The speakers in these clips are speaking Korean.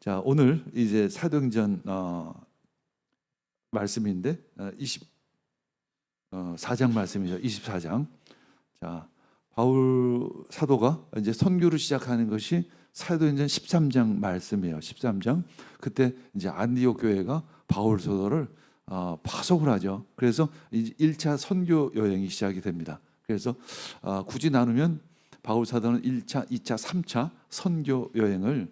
자, 오늘 이제 사도행전 말씀인데 24장 말씀이죠. 24장. 자, 바울 사도가 이제 선교를 시작하는 것이 사도행전 13장 말씀이에요. 13장. 그때 이제 안디옥 교회가 바울 사도를 파송을 하죠. 그래서 이제 1차 선교 여행이 시작이 됩니다. 그래서 굳이 나누면 바울 사도는 1차, 2차, 3차 선교 여행을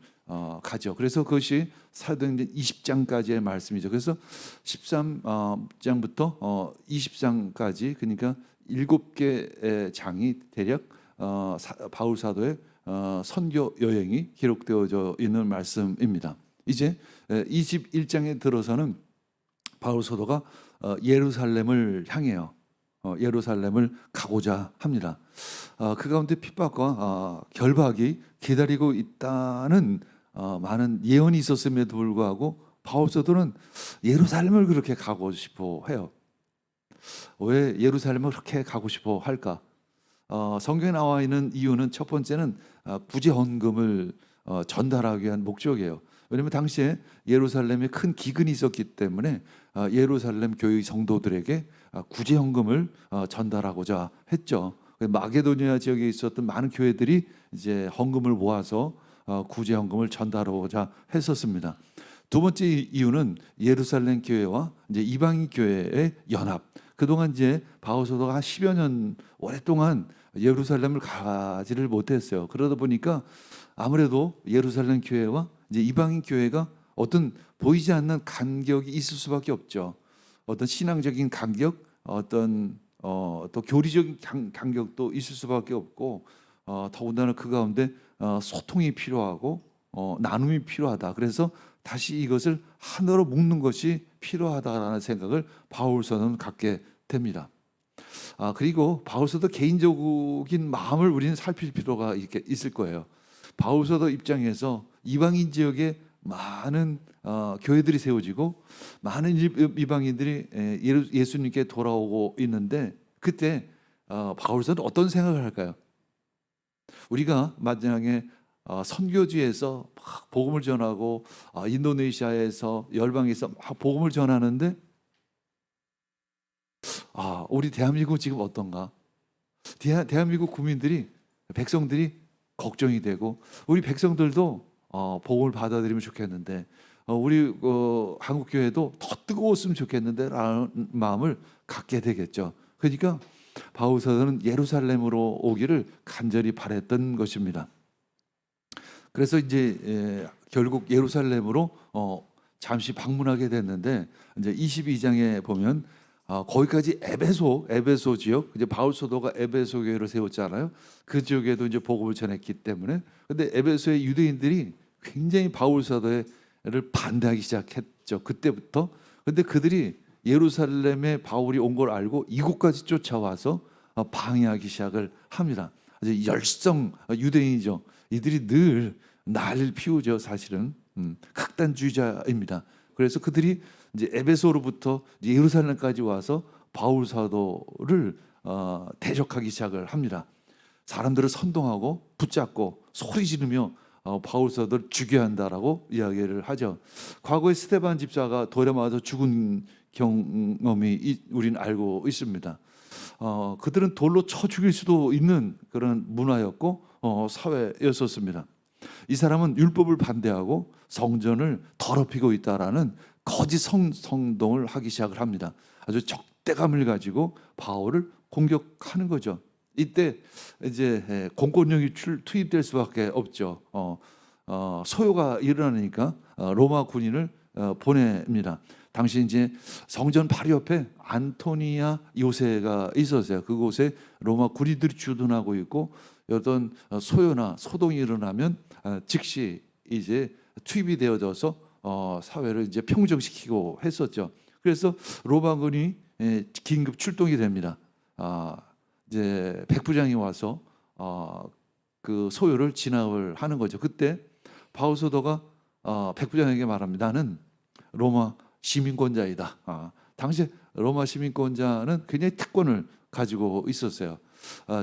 가죠. 그래서 그것이 사도행전 20장까지의 말씀이죠. 그래서 13장부터 20장까지 그러니까 7개의 장이 대략 바울 사도의 선교 여행이 기록되어져 있는 말씀입니다. 이제 21장에 들어서는 바울 사도가 예루살렘을 향해요. 예루살렘을 가고자 합니다. 그 가운데 핍박과 결박이 기다리고 있다는 많은 예언이 있었음에도 불구하고 바울 사도는 예루살렘을 그렇게 가고 싶어 해요. 왜 예루살렘을 그렇게 가고 싶어 할까? 성경에 나와 있는 이유는 첫 번째는 구제 헌금을 전달하기 위한 목적이에요. 왜냐하면 당시에 예루살렘에 큰 기근이 있었기 때문에 예루살렘 교회 성도들에게 구제 헌금을 전달하고자 했죠. 마게도니아 지역에 있었던 많은 교회들이 이제 헌금을 모아서 구제 헌금을 전달하고자 했었습니다. 두 번째 이유는 예루살렘 교회와 이제 이방인 교회의 연합. 그동안 이제 바울 사도가 한 10여 년 오랫동안 예루살렘을 가지를 못했어요. 그러다 보니까 아무래도 예루살렘 교회와 이제 이방인 교회가 어떤 보이지 않는 간격이 있을 수밖에 없죠. 어떤 신앙적인 간격, 어떤 또 교리적인 간격도 있을 수밖에 없고 더군다나 그 가운데 소통이 필요하고 나눔이 필요하다. 그래서 다시 이것을 하나로 묶는 것이 필요하다라는 생각을 바울 사도는 갖게 됩니다. 그리고 바울 사도 개인적인 마음을 우리는 살필 필요가 있을 거예요. 바울 사도 입장에서 이방인 지역에 많은 교회들이 세워지고 많은 이방인들이 예수님께 돌아오고 있는데 그때 바울 사도는 어떤 생각을 할까요? 우리가 만약에 선교지에서 막 복음을 전하고 인도네시아에서 열방에서 막 복음을 전하는데 우리 대한민국 지금 어떤가? 대한민국 국민들이 백성들이 걱정이 되고 우리 백성들도 복음을 받아들이면 좋겠는데 우리 한국 교회도 더 뜨거웠으면 좋겠는데라는 마음을 갖게 되겠죠. 그러니까 바울 사도는 예루살렘으로 오기를 간절히 바랬던 것입니다. 그래서 이제 결국 예루살렘으로 잠시 방문하게 됐는데 이제 22장에 보면 거기까지 에베소 지역, 이제 바울 사도가 에베소 교회를 세웠잖아요. 그 지역에도 이제 복음을 전했기 때문에, 근데 에베소의 유대인들이 굉장히 바울 사도를 반대하기 시작했죠. 그때부터. 근데 그들이 예루살렘에 바울이 온 걸 알고 이곳까지 쫓아와서 방해하기 시작을 합니다. 아주 열성 유대인이죠. 이들이 늘 난리를 피우죠. 사실은 극단주의자입니다. 그래서 그들이 이제 에베소로부터 예루살렘까지 와서 바울 사도를 대적하기 시작을 합니다. 사람들을 선동하고 붙잡고 소리 지르며 바울 사도를 죽여야 한다라고 이야기를 하죠. 과거에 스데반 집사가 돌에 맞아 죽은 경험이 우리는 알고 있습니다. 그들은 돌로 쳐 죽일 수도 있는 그런 문화였고 사회였었습니다. 이 사람은 율법을 반대하고 성전을 더럽히고 있다라는 거짓 성동을 하기 시작을 합니다. 아주 적대감을 가지고 바울을 공격하는 거죠. 이때 이제 공권력이 투입될 수밖에 없죠. 소요가 일어나니까 로마 군인을 보냅니다. 당시 이제 성전 바로 옆에 안토니아 요새가 있었어요. 그곳에 로마 군인들이 주둔하고 있고 어떤 소요나 소동이 일어나면 즉시 이제 투입이 되어져서 사회를 이제 평정시키고 했었죠. 그래서 로마군이 긴급 출동이 됩니다. 이제 백부장이 와서 그 소요를 진압을 하는 거죠. 그때 바울 사도가 백부장에게 말합니다. 나는 로마 시민권자이다. 당시 로마 시민권자는 굉장히 특권을 가지고 있었어요.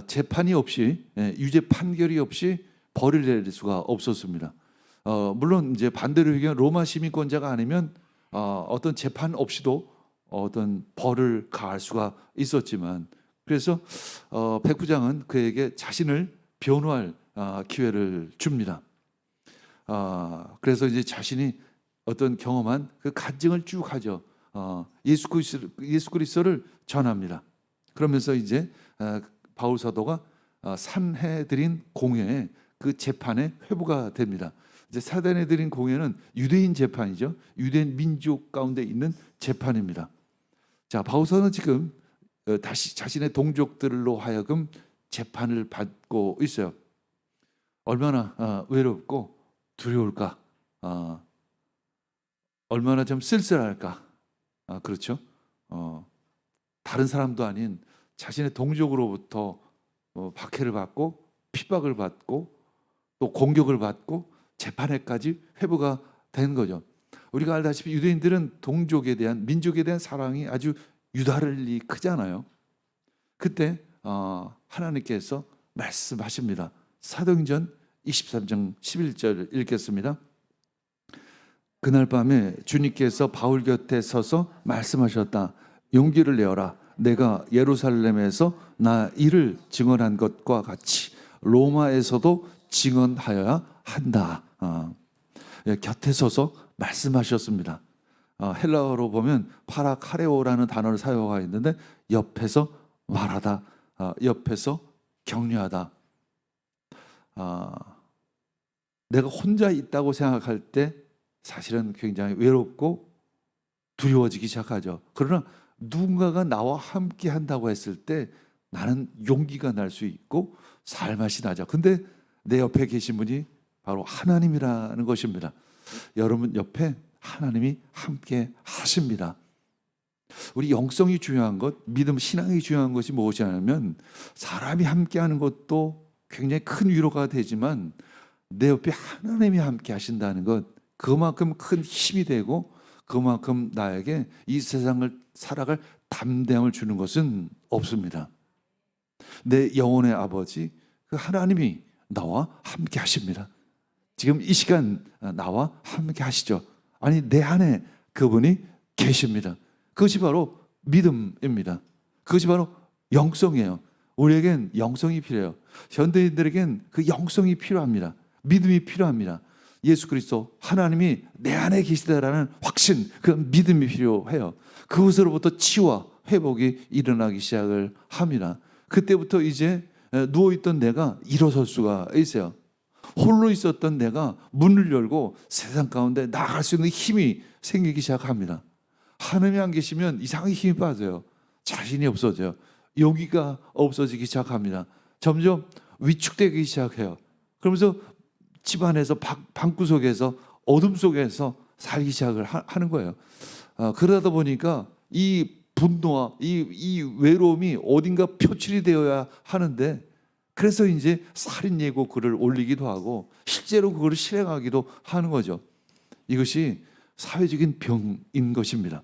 재판이 없이 유죄 판결이 없이 벌을 내릴 수가 없었습니다. 물론 이제 반대로 얘기하면 로마 시민권자가 아니면 어떤 재판 없이도 어떤 벌을 가할 수가 있었지만, 그래서 백부장은 그에게 자신을 변호할 기회를 줍니다. 그래서 이제 자신이 어떤 경험한 그 간증을 쭉 하죠. 예수 그리스도를 전합니다. 그러면서 이제 바울 사도가 산헤드린 공회에 그 재판에 회부가 됩니다. 이제 산헤드린 공회는 유대인 재판이죠. 유대인 민족 가운데 있는 재판입니다. 자, 바울 사도는 지금 다시 자신의 동족들로 하여금 재판을 받고 있어요. 얼마나 외롭고 두려울까? 얼마나 좀 쓸쓸할까? 그렇죠. 다른 사람도 아닌 자신의 동족으로부터 박해를 받고 핍박을 받고 또 공격을 받고 재판에까지 회부가 된 거죠. 우리가 알다시피 유대인들은 동족에 대한, 민족에 대한 사랑이 아주 유달리 크잖아요. 그때 하나님께서 말씀하십니다. 사도행전 23장 11절 읽겠습니다. 그날 밤에 주님께서 바울 곁에 서서 말씀하셨다. 용기를 내어라. 내가 예루살렘에서 나 이를 증언한 것과 같이 로마에서도 증언하여야 한다. 곁에 서서 말씀하셨습니다. 헬라어로 보면 파라카레오라는 단어를 사용하고 있는데, 옆에서 말하다, 옆에서 격려하다. 내가 혼자 있다고 생각할 때 사실은 굉장히 외롭고 두려워지기 시작하죠. 그러나 누군가가 나와 함께 한다고 했을 때 나는 용기가 날 수 있고 살맛이 나죠. 근데 내 옆에 계신 분이 바로 하나님이라는 것입니다. 여러분 옆에 하나님이 함께 하십니다. 우리 영성이 중요한 것, 믿음, 신앙이 중요한 것이 무엇이냐면, 사람이 함께하는 것도 굉장히 큰 위로가 되지만 내 옆에 하나님이 함께 하신다는 것, 그만큼 큰 힘이 되고 그만큼 나에게 이 세상을 살아갈 담대함을 주는 것은 없습니다. 내 영혼의 아버지 그 하나님이 나와 함께 하십니다. 지금 이 시간 나와 함께 하시죠. 아니, 내 안에 그분이 계십니다. 그것이 바로 믿음입니다. 그것이 바로 영성이에요. 우리에겐 영성이 필요해요. 현대인들에겐 그 영성이 필요합니다. 믿음이 필요합니다. 예수 그리스도 하나님이 내 안에 계시다라는 확신, 그 믿음이 필요해요. 그것으로부터 치유와 회복이 일어나기 시작을 합니다. 그때부터 이제 누워있던 내가 일어설 수가 있어요. 홀로 있었던 내가 문을 열고 세상 가운데 나갈 수 있는 힘이 생기기 시작합니다. 하나님이 안 계시면 이상하게 힘이 빠져요. 자신이 없어져요. 용기가 없어지기 시작합니다. 점점 위축되기 시작해요. 그러면서 집안에서 방구석에서 어둠 속에서 살기 시작을 하는 거예요. 그러다 보니까 이 분노와 이 외로움이 어딘가 표출이 되어야 하는데, 그래서 이제 살인 예고 글을 올리기도 하고 실제로 그걸 실행하기도 하는 거죠. 이것이 사회적인 병인 것입니다.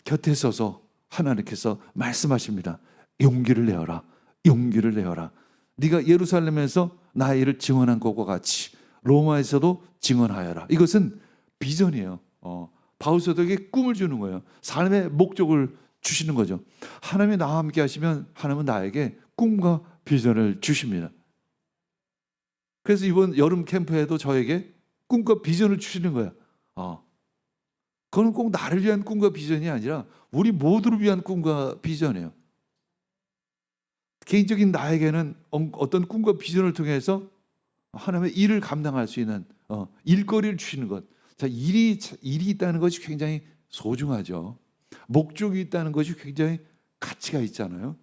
곁에 서서 하나님께서 말씀하십니다. 용기를 내어라. 용기를 내어라. 네가 예루살렘에서 나의 일을 증언한 것과 같이 로마에서도 증언하여라. 이것은 비전이에요. 바울 사도에게 꿈을 주는 거예요. 삶의 목적을 주시는 거죠. 하나님이 나와 함께 하시면 하나님은 나에게 꿈과 비전을 주십니다. 그래서 이번 여름 캠프에도 저에게 꿈과 비전을 주시는 거예요. 그건 꼭 나를 위한 꿈과 비전이 아니라 우리 모두를 위한 꿈과 비전이에요. 개인적인 나에게는 어떤 꿈과 비전을 통해서 하나님의 일을 감당할 수 있는 일거리를 주시는 것. 자, 일이 있다는 것이 굉장히 소중하죠. 목적이 있다는 것이 굉장히 가치가 있잖아요.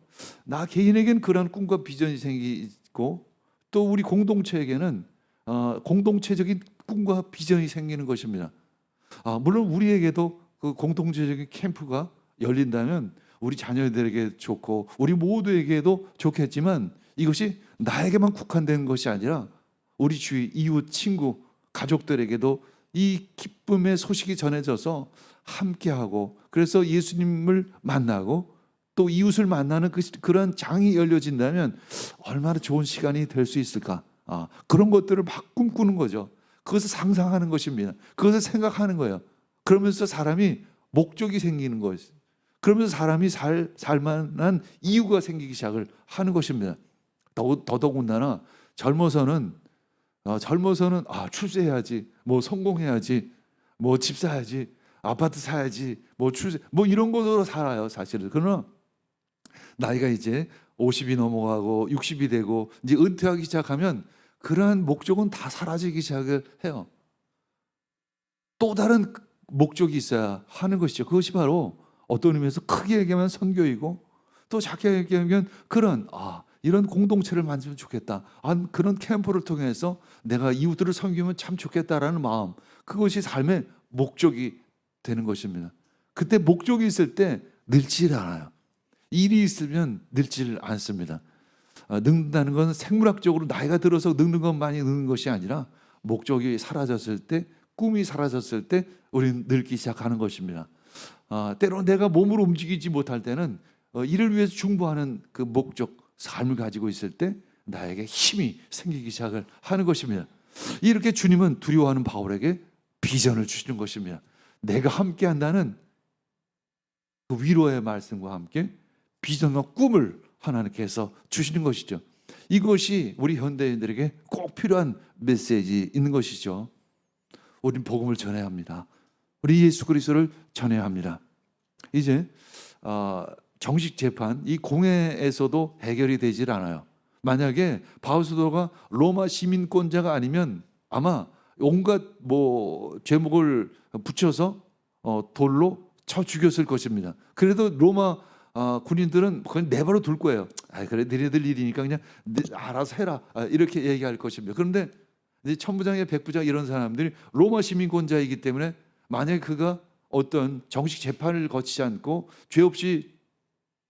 나 개인에게는 그런 꿈과 비전이 생기고 또 우리 공동체에게는 공동체적인 꿈과 비전이 생기는 것입니다. 물론 우리에게도 그 공동체적인 캠프가 열린다면 우리 자녀들에게 좋고 우리 모두에게도 좋겠지만, 이것이 나에게만 국한된 것이 아니라 우리 주위 이웃, 친구, 가족들에게도 이 기쁨의 소식이 전해져서 함께하고, 그래서 예수님을 만나고 또 이웃을 만나는 그런 장이 열려진다면 얼마나 좋은 시간이 될 수 있을까. 그런 것들을 막 꿈꾸는 거죠. 그것을 상상하는 것입니다. 그것을 생각하는 거예요. 그러면서 사람이 목적이 생기는 것이죠. 그러면서 사람이 살만한 이유가 생기기 시작을 하는 것입니다. 더더군다나 젊어서는 출세해야지, 뭐 성공해야지, 뭐 집 사야지, 아파트 사야지, 뭐 출세, 뭐 이런 것으로 살아요, 사실은. 그러나 나이가 이제 50이 넘어가고 60이 되고 이제 은퇴하기 시작하면 그러한 목적은 다 사라지기 시작을 해요. 또 다른 목적이 있어야 하는 것이죠. 그것이 바로 어떤 의미에서 크게 얘기하면 선교이고, 또 작게 얘기하면 이런 공동체를 만들면 좋겠다, 그런 캠프를 통해서 내가 이웃들을 섬기면 참 좋겠다라는 마음, 그것이 삶의 목적이 되는 것입니다. 그때 목적이 있을 때 늙질 않아요. 일이 있으면 늙지를 않습니다. 늙는다는 것은 생물학적으로 나이가 들어서 늙는 것만이 늙는 것이 아니라 목적이 사라졌을 때, 꿈이 사라졌을 때 우리는 늙기 시작하는 것입니다. 때로 내가 몸으로 움직이지 못할 때는 이를 위해서 중보하는 그 목적, 삶을 가지고 있을 때 나에게 힘이 생기기 시작을 하는 것입니다. 이렇게 주님은 두려워하는 바울에게 비전을 주시는 것입니다. 내가 함께 한다는 그 위로의 말씀과 함께 비전과 꿈을 하나님께서 주시는 것이죠. 이것이 우리 현대인들에게 꼭 필요한 메시지 있는 것이죠. 우리는 복음을 전해야 합니다. 우리 예수 그리스도를 전해야 합니다. 이제 정식 재판, 이 공회에서도 해결이 되질 않아요. 만약에 바울 사도가 로마 시민권자가 아니면 아마 온갖 죄목을 붙여서 돌로 쳐 죽였을 것입니다. 그래도 로마 군인들은 그냥 내버려 둘 거예요. 그래, 너희들 일이니까 그냥 알아서 해라, 이렇게 얘기할 것입니다. 그런데 이제 천부장의 백부장 이런 사람들이 로마 시민권자이기 때문에 만약에 그가 어떤 정식 재판을 거치지 않고 죄 없이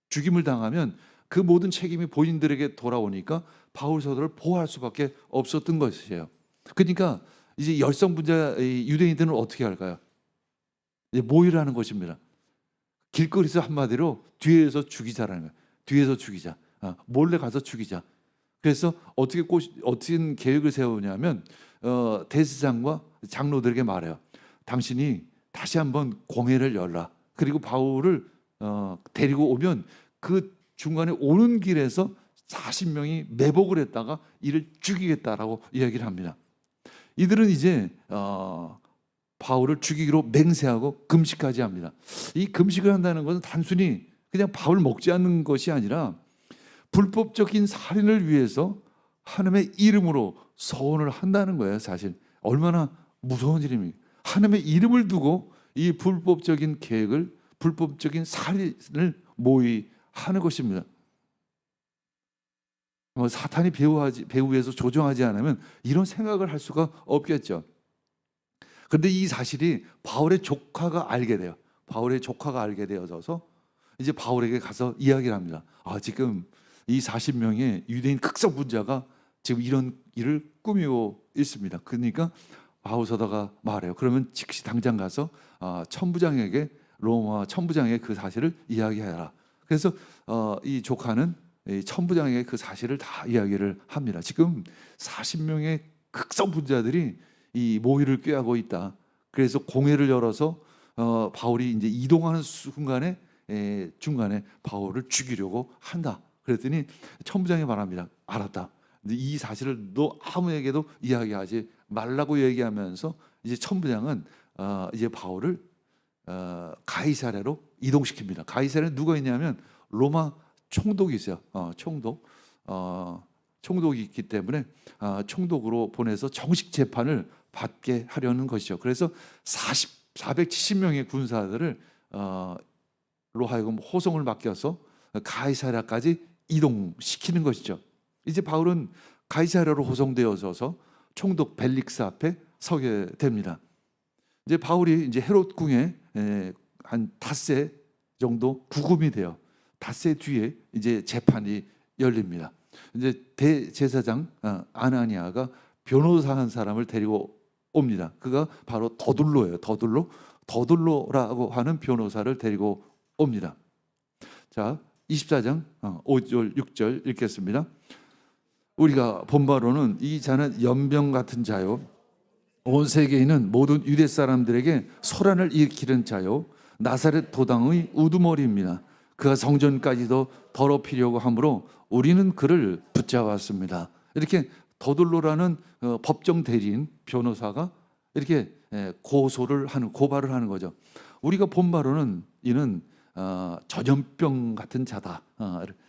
죽임을 당하면 그 모든 책임이 본인들에게 돌아오니까 바울 사도를 보호할 수밖에 없었던 것이에요. 그러니까 이제 열성분자 유대인들은 어떻게 할까요? 이제 모의를 하는 것입니다. 길거리에서 한마디로 뒤에서 죽이자라는 거예요. 뒤에서 죽이자, 몰래 가서 죽이자. 그래서 어떻게 계획을 세우냐면 대제사장과 장로들에게 말해요. 당신이 다시 한번 공회를 열라. 그리고 바울을 데리고 오면 그 중간에 오는 길에서 40명이 매복을 했다가 이를 죽이겠다라고 이야기를 합니다. 이들은 이제 바울을 죽이기로 맹세하고 금식까지 합니다. 이 금식을 한다는 것은 단순히 그냥 밥을 먹지 않는 것이 아니라 불법적인 살인을 위해서 하나님의 이름으로 서원을 한다는 거예요. 사실 얼마나 무서운 일입니까? 하나님의 이름을 두고 이 불법적인 계획을, 불법적인 살인을 모의하는 것입니다. 사탄이 배후에서 조종하지 않으면 이런 생각을 할 수가 없겠죠. 그런데 이 사실이 바울의 조카가 알게 돼요. 바울의 조카가 알게 되어져서 이제 바울에게 가서 이야기를 합니다. 지금 이 40명의 유대인 극성분자가 지금 이런 일을 꾸미고 있습니다. 그러니까 바울 사도가 말해요. 그러면 즉시 당장 가서 천부장에게, 로마 천부장에게 그 사실을 이야기해라. 그래서 이 조카는 이 천부장에게 그 사실을 다 이야기를 합니다. 지금 40명의 극성분자들이 이 모의를 꾀하고 있다. 그래서 공회를 열어서 바울이 이제 이동하는 순간에 중간에 바울을 죽이려고 한다. 그랬더니 천부장이 말합니다. 알았다. 근데 이 사실을 너 아무에게도 이야기하지 말라고 얘기하면서 이제 천부장은 이제 바울을 가이사랴로 이동시킵니다. 가이사랴에 누가 있냐면 로마 총독이 있어요. 총독이 있기 때문에 총독으로 보내서 정식 재판을 받게 하려는 것이죠. 그래서 470명의 군사들을 로 하여금 호송을 맡겨서 가이사랴까지 이동시키는 것이죠. 이제 바울은 가이사랴로 호송되어져서 총독 벨릭스 앞에 서게 됩니다. 이제 바울이 이제 헤롯 궁에 한 닷새 정도 구금이 돼요. 닷새 뒤에 이제 재판이 열립니다. 이제 대제사장 아나니아가 변호사 한 사람을 데리고 옵니다. 그가 바로 더둘로예요. 더둘로라고 하는 변호사를 데리고 옵니다. 자, 24장 5절 6절 읽겠습니다. 우리가 본바로는 이 자는 연병 같은 자요 온 세계에 있는 모든 유대 사람들에게 소란을 일으키는 자요 나사렛 도당의 우두머리입니다. 그가 성전까지도 더럽히려고 하므로 우리는 그를 붙잡았습니다. 이렇게 더둘로라는 법정 대리인 변호사가 이렇게 고발을 하는 거죠. 우리가 본 바로는 이는 전염병 같은 자다.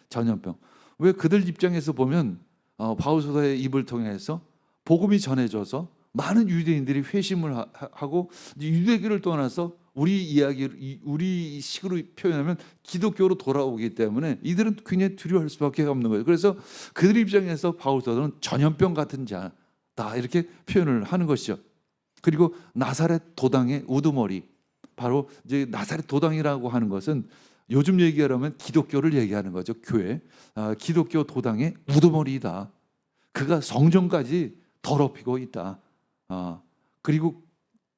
전염병. 왜 그들 입장에서 보면 바울서의 입을 통해서 복음이 전해져서 많은 유대인들이 회심을 하고 유대교를 떠나서 우리 식으로 표현하면 기독교로 돌아오기 때문에 이들은 굉장히 두려워할 수밖에 없는 거예요. 그래서 그들 입장에서 바울서는 전염병 같은 자다 이렇게 표현을 하는 것이죠. 그리고 나사렛 도당의 우두머리, 바로 이제 나사렛 도당이라고 하는 것은 요즘 얘기하면 기독교를 얘기하는 거죠. 교회, 기독교 도당의 우두머리이다. 그가 성전까지 더럽히고 있다. 그리고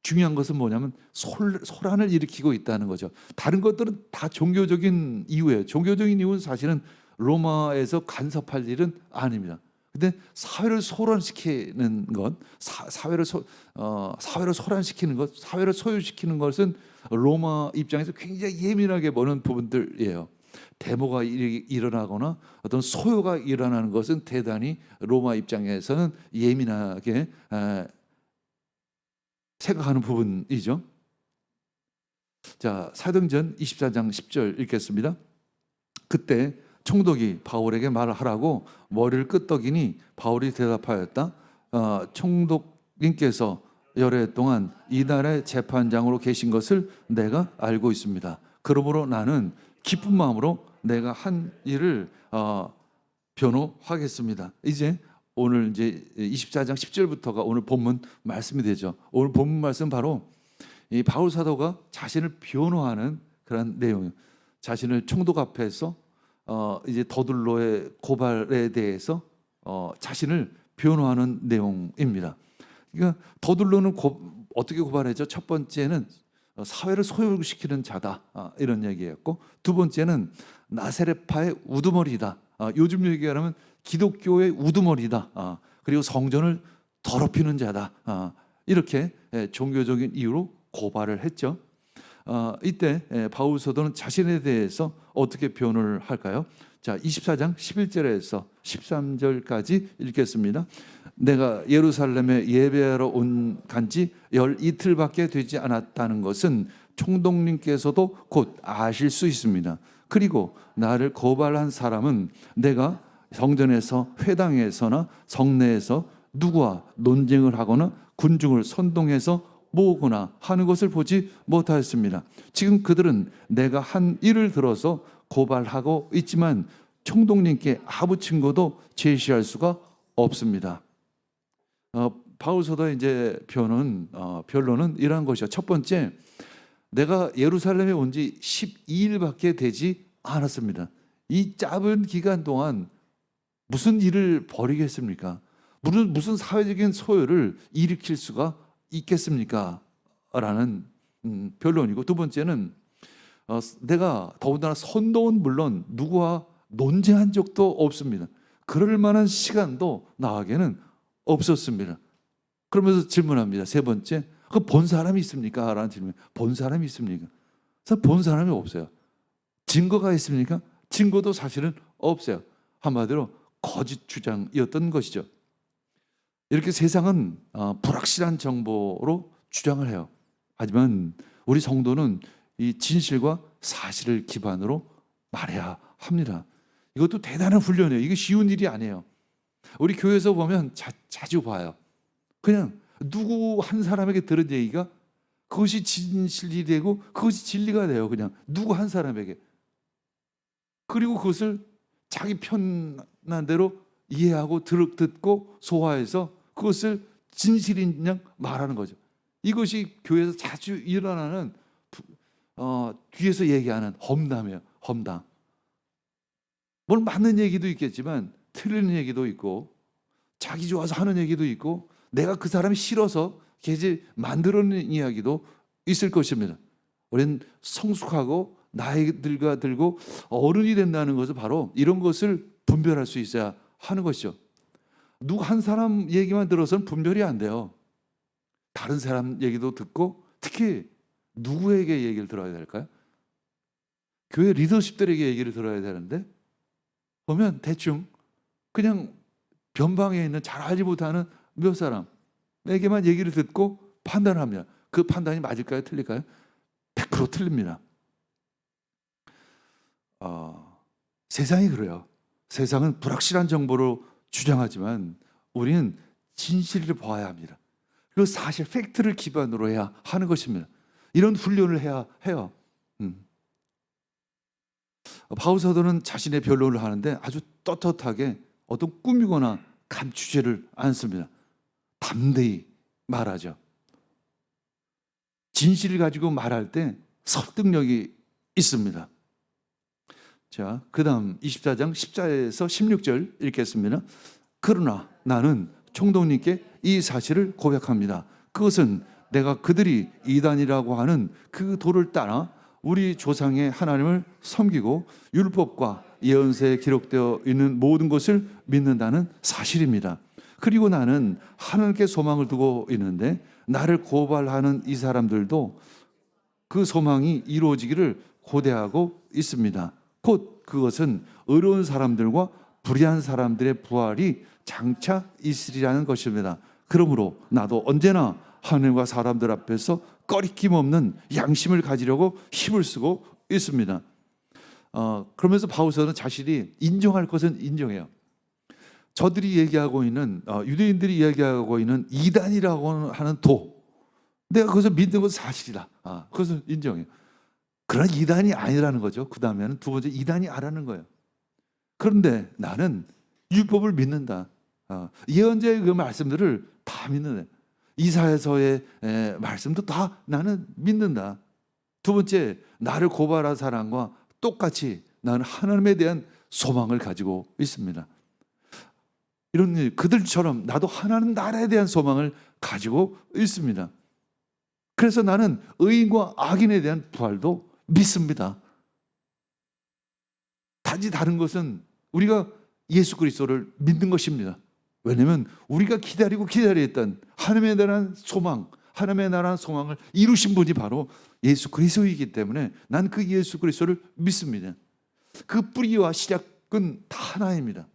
중요한 것은 뭐냐면 소란을 일으키고 있다는 거죠. 다른 것들은 다 종교적인 이유예요. 종교적인 이유는 사실은 로마에서 간섭할 일은 아닙니다. 근데 사회를 소란시키는 것, 사회를 소란시키는 것, 사회를 소유시키는 것은 로마 입장에서 굉장히 예민하게 보는 부분들이에요. 데모가 일어나거나 어떤 소요가 일어나는 것은 대단히 로마 입장에서는 예민하게 생각하는 부분이죠. 자, 사도행전 24장 10절 읽겠습니다. 그때 총독이 바울에게 말을 하라고 머리를 끄덕이니 바울이 대답하였다. 총독님께서 여러 해 동안 이날의 재판장으로 계신 것을 내가 알고 있습니다. 그러므로 나는 기쁜 마음으로 내가 한 일을 변호하겠습니다. 이제 오늘 이제 24장 10절부터가 오늘 본문 말씀이 되죠. 오늘 본문 말씀 바로 이 바울 사도가 자신을 변호하는 그런 내용이에요. 자신을 총독 앞에서 이제 더둘로의 고발에 대해서 자신을 변호하는 내용입니다. 그러니까 더둘로는 어떻게 고발했죠? 첫 번째는 사회를 소유시키는 자다 이런 얘기였고, 두 번째는 나사렛파의 우두머리다. 요즘 얘기하면 기독교의 우두머리다. 그리고 성전을 더럽히는 자다. 이렇게 종교적인 이유로 고발을 했죠. 이때 바울 사도는 자신에 대해서 어떻게 표현을 할까요? 자, 24장 11절에서 13절까지 읽겠습니다. 내가 예루살렘에 예배하러 온 간지 열 이틀밖에 되지 않았다는 것은 총독님께서도 곧 아실 수 있습니다. 그리고 나를 고발한 사람은 내가 성전에서, 회당에서나 성내에서 누구와 논쟁을 하거나 군중을 선동해서 모으거나 하는 것을 보지 못하였습니다. 지금 그들은 내가 한 일을 들어서 고발하고 있지만 총독님께 아무 증거도 제시할 수가 없습니다. 바울 사도의 이제 변론은 이러한 것이죠. 첫 번째, 내가 예루살렘에 온 지 12일밖에 되지 않았습니다. 이 짧은 기간 동안 무슨 일을 벌이겠습니까? 무슨 사회적인 소요를 일으킬 수가 있겠습니까? 라는 변론이고, 두 번째는 내가 더군다나 선동은 물론 누구와 논쟁한 적도 없습니다. 그럴 만한 시간도 나에게는 없었습니다. 그러면서 질문합니다. 세 번째, 그 본 사람이 있습니까? 라는 질문. 본 사람이 있습니까? 본 사람이 없어요. 증거가 있습니까? 증거도 사실은 없어요. 한마디로 거짓 주장이었던 것이죠. 이렇게 세상은 불확실한 정보로 주장을 해요. 하지만 우리 성도는 이 진실과 사실을 기반으로 말해야 합니다. 이것도 대단한 훈련이에요. 이게 쉬운 일이 아니에요. 우리 교회에서 보면 자주 봐요. 그냥 누구 한 사람에게 들은 얘기가 그것이 진실이 되고 그것이 진리가 돼요. 그냥 누구 한 사람에게. 그리고 그것을 자기 편한 대로 이해하고 듣고 소화해서 그것을 진실인 양 말하는 거죠. 이것이 교회에서 자주 일어나는 뒤에서 얘기하는 험담이에요. 험담. 뭘 맞는 얘기도 있겠지만 틀리는 얘기도 있고 자기 좋아서 하는 얘기도 있고 내가 그 사람이 싫어서 계속 만들어낸 이야기도 있을 것입니다. 우리는 성숙하고 나이가 들고 어른이 된다는 것은 바로 이런 것을 분별할 수 있어야 하는 것이죠. 누구 한 사람 얘기만 들어서는 분별이 안 돼요. 다른 사람 얘기도 듣고 특히 누구에게 얘기를 들어야 될까요? 교회 리더십들에게 얘기를 들어야 되는데 보면 대충 그냥 변방에 있는 잘 알지 못하는 몇 사람에게만 얘기를 듣고 판단합니다. 그 판단이 맞을까요? 틀릴까요? 100% 틀립니다. 세상이 그래요. 세상은 불확실한 정보로 주장하지만 우리는 진실을 봐야 합니다. 그 사실 팩트를 기반으로 해야 하는 것입니다. 이런 훈련을 해야 해요. 바울 사도는 자신의 변론을 하는데 아주 떳떳하게 어떤 꾸미거나 감추지를 않습니다. 담대히 말하죠. 진실을 가지고 말할 때 설득력이 있습니다. 자, 그 다음 24장 14에서 16절 읽겠습니다. 그러나 나는 총독님께 이 사실을 고백합니다. 그것은 내가 그들이 이단이라고 하는 그 도를 따라 우리 조상의 하나님을 섬기고 율법과 예언서에 기록되어 있는 모든 것을 믿는다는 사실입니다. 그리고 나는 하나님께 소망을 두고 있는데 나를 고발하는 이 사람들도 그 소망이 이루어지기를 고대하고 있습니다. 곧 그것은 의로운 사람들과 불의한 사람들의 부활이 장차 있으리라는 것입니다. 그러므로 나도 언제나 하늘과 사람들 앞에서 꺼리낌 없는 양심을 가지려고 힘을 쓰고 있습니다. 그러면서 바울서는 자신이 인정할 것은 인정해요. 저들이 얘기하고 있는 유대인들이 얘기하고 있는 이단이라고 하는 도, 내가 그것을 믿는 것은 사실이다. 그것을 인정해요. 그러나 이단이 아니라는 거죠. 그 다음에는 두 번째 이단이 아라는 거예요. 그런데 나는 율법을 믿는다. 예언자의 그 말씀들을 다 믿는다. 이사야서의 말씀도 다 나는 믿는다. 두 번째, 나를 고발한 사람과 똑같이 나는 하나님에 대한 소망을 가지고 있습니다. 이런 일, 그들처럼 나도 하나님 나라에 대한 소망을 가지고 있습니다. 그래서 나는 의인과 악인에 대한 부활도 믿습니다. 단지 다른 것은 우리가 예수 그리스도를 믿는 것입니다. 왜냐하면 우리가 기다렸던 하나님의 나라의 소망, 하나님의 나라의 소망을 이루신 분이 바로 예수 그리스도이기 때문에 난 그 예수 그리스도를 믿습니다. 그 뿌리와 시작은 다 하나입니다.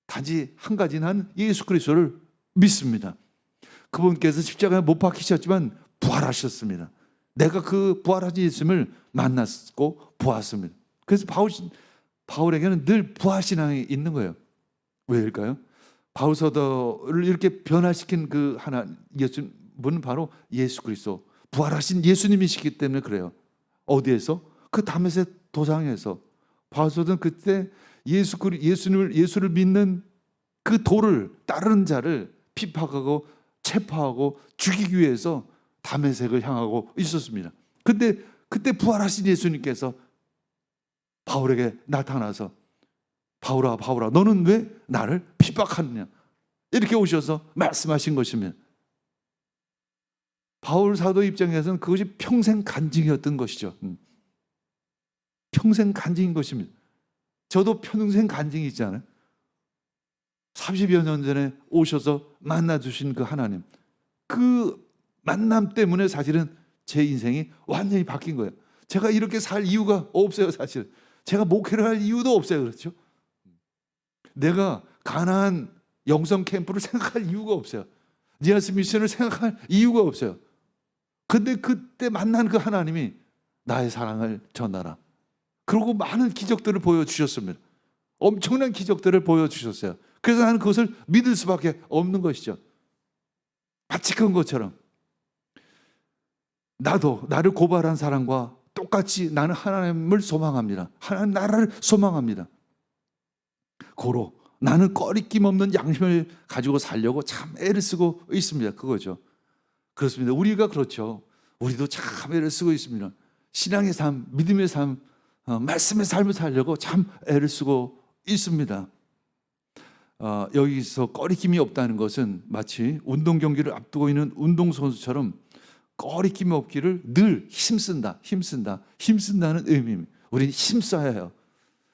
단지 한 가지, 난 예수 그리스도를 믿습니다. 그분께서 십자가에 못 박히셨지만 부활하셨습니다. 내가 그 부활하신 예수님을 만났고 보았습니다. 그래서 바울에게는 늘 부활신앙이 있는 거예요. 왜일까요? 바울서도를 이렇게 변화시킨 그 하나 예수님은 바로 예수 그리스도, 부활하신 예수님이시기 때문에 그래요. 어디에서? 그 다메섹 도상에서 바울서도는 그때 예수를 믿는 그 도를 따르는 자를 핍박하고 체포하고 죽이기 위해서 다메섹을 향하고 있었습니다. 근데 그때 부활하신 예수님께서 바울에게 나타나서 바울아, 바울아, 너는 왜 나를 핍박하느냐? 이렇게 오셔서 말씀하신 것입니다. 바울 사도 입장에서는 그것이 평생 간증이었던 것이죠. 평생 간증인 것입니다. 저도 평생 간증이 있잖아요. 30여 년 전에 오셔서 만나주신 그 하나님, 그 만남 때문에 사실은 제 인생이 완전히 바뀐 거예요. 제가 이렇게 살 이유가 없어요. 사실 제가 목회를 할 이유도 없어요. 그렇죠? 내가 가나안 영성 캠프를 생각할 이유가 없어요. 니아스 미션을 생각할 이유가 없어요. 근데 그때 만난 그 하나님이 나의 사랑을 전하라. 그리고 많은 기적들을 보여주셨습니다. 엄청난 기적들을 보여주셨어요. 그래서 나는 그것을 믿을 수밖에 없는 것이죠. 마치 그런 것처럼 나도 나를 고발한 사람과 똑같이 나는 하나님을 소망합니다. 하나님 나라를 소망합니다. 고로 나는 꺼리낌 없는 양심을 가지고 살려고 참 애를 쓰고 있습니다. 그거죠. 그렇습니다. 우리가 그렇죠. 우리도 참 애를 쓰고 있습니다. 신앙의 삶, 믿음의 삶, 말씀의 삶을 살려고 참 애를 쓰고 있습니다. 여기서 꺼리낌이 없다는 것은 마치 운동 경기를 앞두고 있는 운동선수처럼 꺼리낌이 없기를 늘 힘쓴다는 의미입니다. 우리는 힘써야 해요.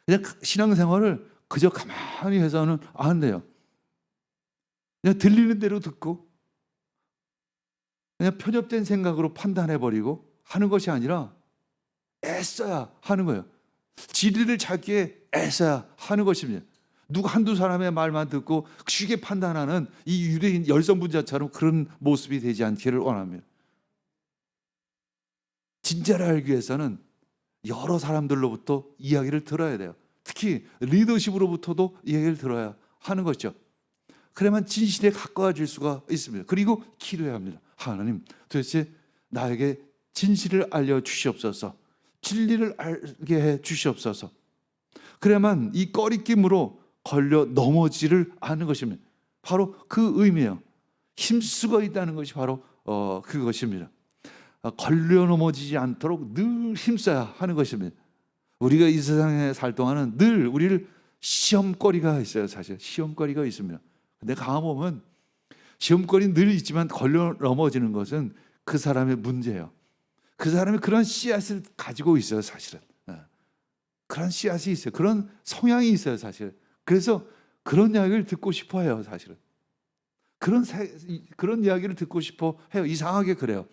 그냥 신앙생활을 그저 가만히 해서는 안 돼요. 그냥 들리는 대로 듣고 그냥 편협된 생각으로 판단해버리고 하는 것이 아니라 애써야 하는 거예요. 진리를 찾기에 애써야 하는 것입니다. 누구 한두 사람의 말만 듣고 쉽게 판단하는 이 유대인 열성분자처럼 그런 모습이 되지 않기를 원합니다. 진짜를 알기 위해서는 여러 사람들로부터 이야기를 들어야 돼요. 특히 리더십으로부터도 이야기를 들어야 하는 것이죠. 그래야만 진실에 가까워질 수가 있습니다. 그리고 기도해야 합니다. 하나님, 도대체 나에게 진실을 알려주시옵소서. 진리를 알게 해 주시옵소서. 그래야만 이 꺼리낌으로 걸려 넘어지를 않는 것입니다. 바로 그 의미예요. 힘쓰고 있다는 것이 바로 그것입니다. 걸려 넘어지지 않도록 늘 힘써야 하는 것입니다. 우리가 이 세상에 살 동안은 늘 우리를 시험거리가 있어요. 사실 시험거리가 있습니다. 근데 가보면 시험거리는 늘 있지만 걸려 넘어지는 것은 그 사람의 문제예요. 그 사람이 그런 씨앗을 가지고 있어요. 사실은 그런 씨앗이 있어요. 그런 성향이 있어요. 사실. 그래서 그런 이야기를 듣고 싶어 해요. 사실은 그런 이야기를 듣고 싶어 해요. 이상하게 그래요.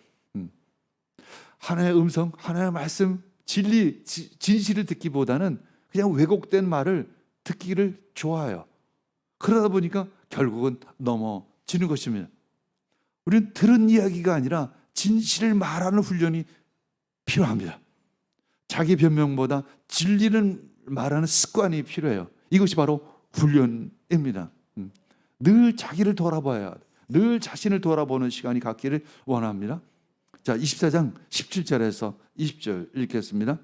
하나님의 음성, 하나님의 말씀, 진리, 진실을 듣기보다는 그냥 왜곡된 말을 듣기를 좋아해요. 그러다 보니까 결국은 넘어지는 것입니다. 우리는 들은 이야기가 아니라 진실을 말하는 훈련이 필요합니다. 자기 변명보다 진리를 말하는 습관이 필요해요. 이것이 바로 훈련입니다. 늘 자기를 돌아봐야, 늘 자신을 돌아보는 시간이 갖기를 원합니다. 자, 24장 17절에서 20절 읽겠습니다.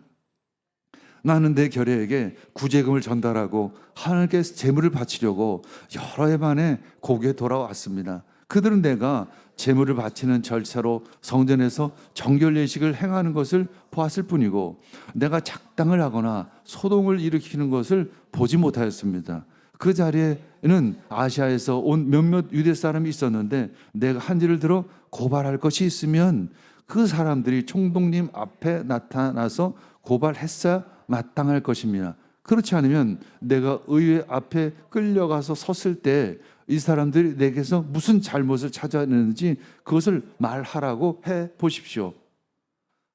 나는 내 결혜에게 구제금을 전달하고 하나님께 제물을 바치려고 여러 해 만에 고개 돌아왔습니다. 그들은 내가 제물을 바치는 절차로 성전에서 정결 예식을 행하는 것을 보았을 뿐이고 내가 작당을 하거나 소동을 일으키는 것을 보지 못하였습니다. 그 자리에는 아시아에서 온 몇몇 유대 사람이 있었는데 내가 한지를 들어 고발할 것이 있으면 그 사람들이 총독님 앞에 나타나서 고발했어야 마땅할 것입니다. 그렇지 않으면 내가 의회 앞에 끌려가서 섰을 때 이 사람들이 내게서 무슨 잘못을 찾아내는지 그것을 말하라고 해 보십시오.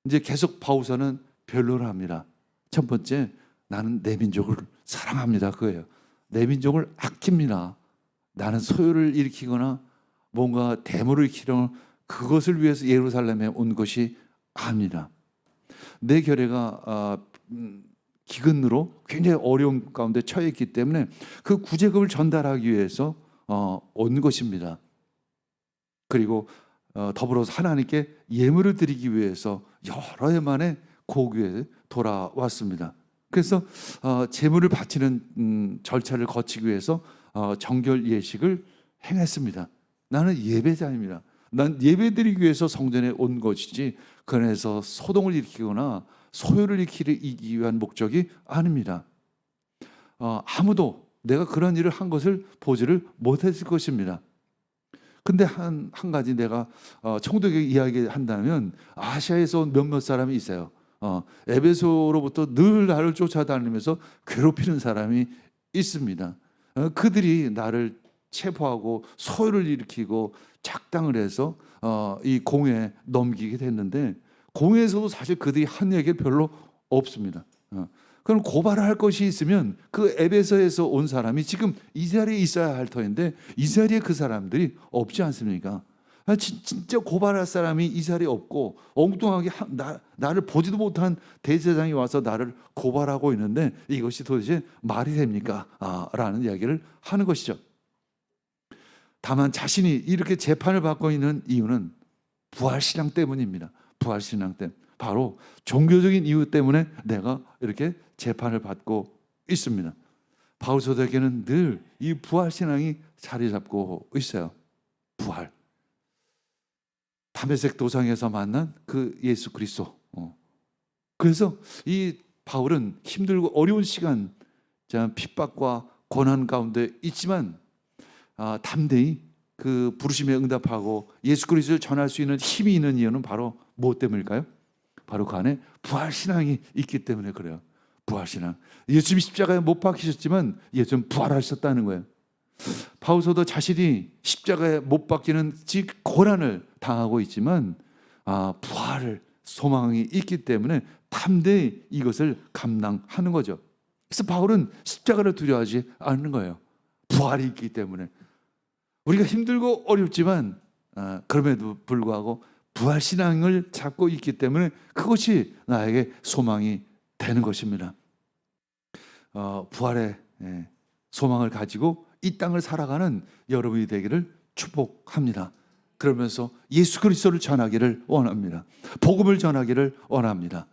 이제 계속 바울서는 변론을 합니다. 첫 번째, 나는 내 민족을 사랑합니다. 그거예요. 내 민족을 아낍니다. 나는 소요를 일으키거나 뭔가 대모를 일으키거나 그것을 위해서 예루살렘에 온 것이 아닙니다. 내 결혜가 기근으로 굉장히 어려움 가운데 처해 있기 때문에 그 구제금을 전달하기 위해서 온 것입니다. 그리고 더불어서 하나님께 예물을 드리기 위해서 여러 해 만에 고교에 돌아왔습니다. 그래서 제물을 바치는 절차를 거치기 위해서 정결 예식을 행했습니다. 나는 예배자입니다. 난 예배드리기 위해서 성전에 온 것이지 그래서 소동을 일으키거나 소요를 일으키기 위한 목적이 아닙니다. 아무도 내가 그런 일을 한 것을 보지를 못했을 것입니다. 근데 한 가지 내가 총독에게 이야기한다면 아시아에서 온 몇몇 사람이 있어요. 에베소로부터 늘 나를 쫓아다니면서 괴롭히는 사람이 있습니다. 그들이 나를 체포하고 소요를 일으키고 작당을 해서 이 공회에 넘기게 됐는데 공회에서도 사실 그들이 한 얘기 별로 없습니다. 그럼 고발을 할 것이 있으면 그 에베소에서 온 사람이 지금 이 자리에 있어야 할 터인데 이 자리에 그 사람들이 없지 않습니까? 진짜 고발할 사람이 이 자리에 없고 엉뚱하게 나를 보지도 못한 대제사장이 와서 나를 고발하고 있는데 이것이 도대체 말이 됩니까? 라는 이야기를 하는 것이죠. 다만 자신이 이렇게 재판을 받고 있는 이유는 부활신앙 때문입니다. 부활신앙 때문에. 바로 종교적인 이유 때문에 내가 이렇게 재판을 받고 있습니다. 바울서에게는 늘 이 부활신앙이 자리 잡고 있어요. 부활. 담에색 도상에서 만난 그 예수 그리스도. 그래서 이 바울은 힘들고 어려운 시간, 핍박과 고난 가운데 있지만 담대히 그 부르심에 응답하고 예수 그리스도를 전할 수 있는 힘이 있는 이유는 바로 무엇 때문일까요? 바로 그 안에 부활신앙이 있기 때문에 그래요. 부활신앙. 예수님이 십자가에 못 박히셨지만 예수님 부활하셨다는 거예요. 바울서도 자신이 십자가에 못 박히는 고난을 당하고 있지만 부활을 소망이 있기 때문에 담대히 이것을 감당하는 거죠. 그래서 바울은 십자가를 두려워하지 않는 거예요. 부활이 있기 때문에. 우리가 힘들고 어렵지만 그럼에도 불구하고 부활 신앙을 잡고 있기 때문에 그것이 나에게 소망이 되는 것입니다. 부활의 소망을 가지고 이 땅을 살아가는 여러분이 되기를 축복합니다. 그러면서 예수 그리스도를 전하기를 원합니다. 복음을 전하기를 원합니다.